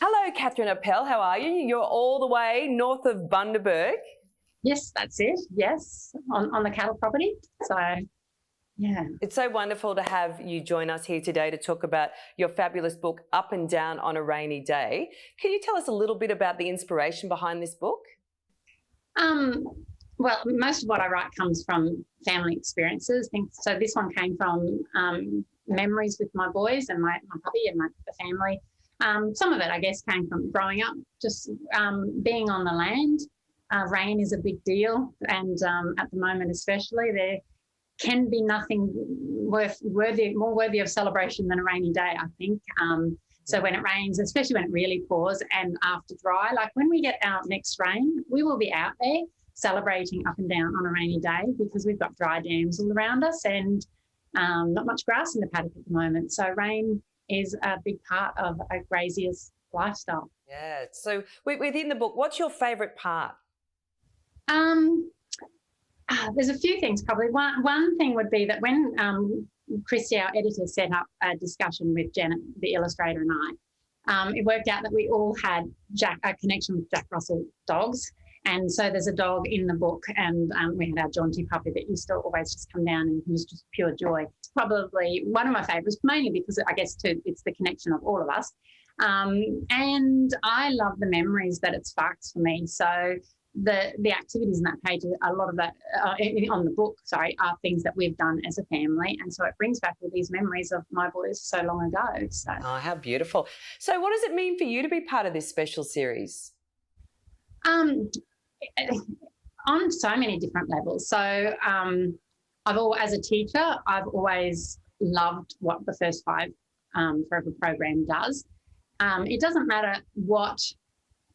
Hello, Kathryn Apel. How are you? You're all the way north of Bundaberg. Yes, that's it. Yes, on the cattle property. So, yeah. It's so wonderful to have you join us here today to talk about your fabulous book, Up and Down on a Rainy Day. Can you tell us a little bit about the inspiration behind this book? Well, most of what I write comes from family experiences. So this one came from memories with my boys and my puppy and the family. Some of it, I guess, came from growing up, just being on the land. Rain is a big deal, and at the moment especially, there can be nothing more worthy of celebration than a rainy day, I think. So when it rains, especially when it really pours and after dry, like when we get our next rain, we will be out there celebrating up and down on a rainy day because we've got dry dams all around us and not much grass in the paddock at the moment. So rain is a big part of a grazier's lifestyle. Yeah. So within the book, what's your favourite part? There's a few things probably. One thing would be that when Christy, our editor, set up a discussion with Janet, the illustrator, and I, it worked out that we all had a connection with Jack Russell dogs. And so there's a dog in the book, and we had our jaunty puppy that used to always just come down, and he was just pure joy. It's probably one of my favourites, mainly because I guess it's the connection of all of us. And I love the memories that it sparks for me. So the activities in that page, a lot of that on the book, are things that we've done as a family. And so it brings back all these memories of my boys so long ago. So. Oh, how beautiful. So what does it mean for you to be part of this special series? On so many different levels. So as a teacher, I've always loved what the First Five Forever program does. It doesn't matter what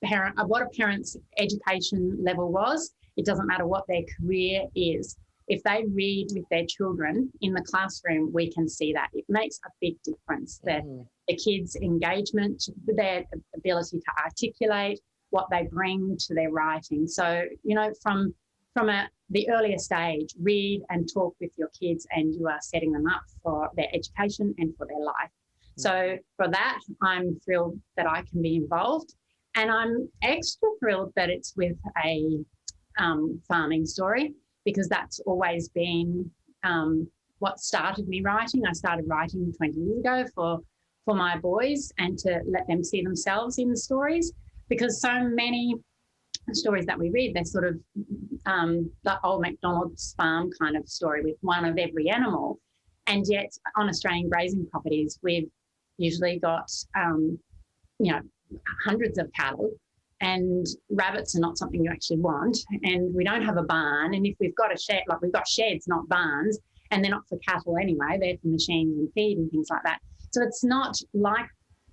a parent's education level was. It doesn't matter what their career is. If they read with their children in the classroom, we can see that. It makes a big difference. The kids' engagement, their ability to articulate what they bring to their writing. So, from the earliest stage, read and talk with your kids, and you are setting them up for their education and for their life. So for that, I'm thrilled that I can be involved. And I'm extra thrilled that it's with a farming story, because that's always been what started me writing. I started writing 20 years ago for my boys and to let them see themselves in the stories, because so many stories that we read, they're sort of the old MacDonald's farm kind of story with one of every animal. And yet on Australian grazing properties, we've usually got, hundreds of cattle, and rabbits are not something you actually want. And we don't have a barn. And if we've got a shed, like we've got sheds, not barns, and they're not for cattle anyway, they're for machines and feed and things like that. So it's not like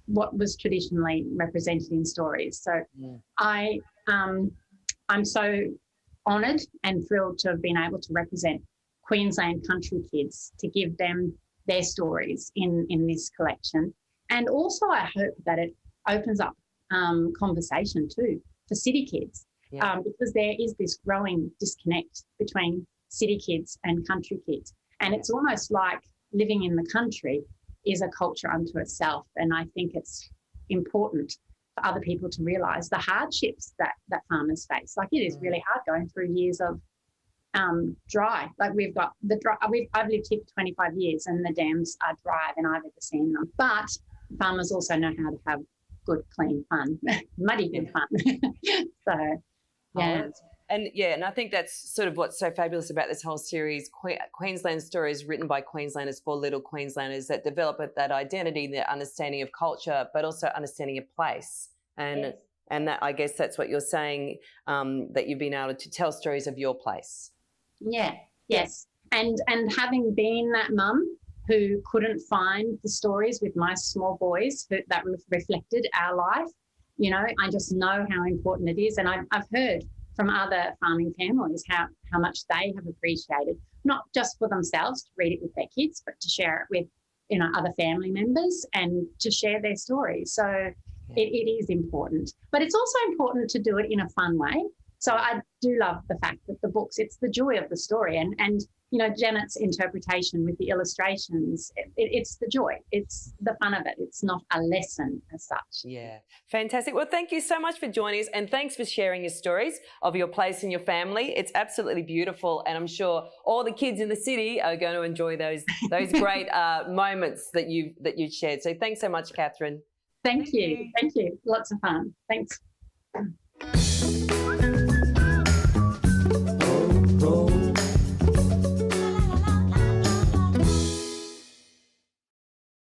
what was traditionally represented in stories. So I'm so honoured and thrilled to have been able to represent Queensland country kids, to give them their stories in this collection. And also I hope that it opens up conversation too for city kids, because there is this growing disconnect between city kids and country kids. And it's almost like living in the country is a culture unto itself. And I think it's important for other people to realise the hardships that farmers face. Like, it is really hard going through years of dry. Like, we've got the dry. I've lived here for 25 years, and the dams are drier than I've ever seen them. But farmers also know how to have good, clean fun, muddy good fun. So, yeah. And I think that's sort of what's so fabulous about this whole series. Queensland Stories, written by Queenslanders for little Queenslanders, that develop that identity, their understanding of culture, but also understanding of place. And that, I guess that's what you're saying, that you've been able to tell stories of your place. Yeah, yes. And having been that mum who couldn't find the stories with my small boys that reflected our life, I just know how important it is. And I've heard from other farming families how much they have appreciated, not just for themselves to read it with their kids, but to share it with other family members and to share their stories. So it is important. But it's also important to do it in a fun way. So I do love the fact that the books, it's the joy of the story. And you know, Janet's interpretation with the illustrations, it's the joy. It's the fun of it. It's not a lesson as such. Yeah, fantastic. Well, thank you so much for joining us, and thanks for sharing your stories of your place in your family. It's absolutely beautiful, and I'm sure all the kids in the city are going to enjoy those great moments that you shared. So thanks so much, Kathryn. Thank you. Lots of fun. Thanks.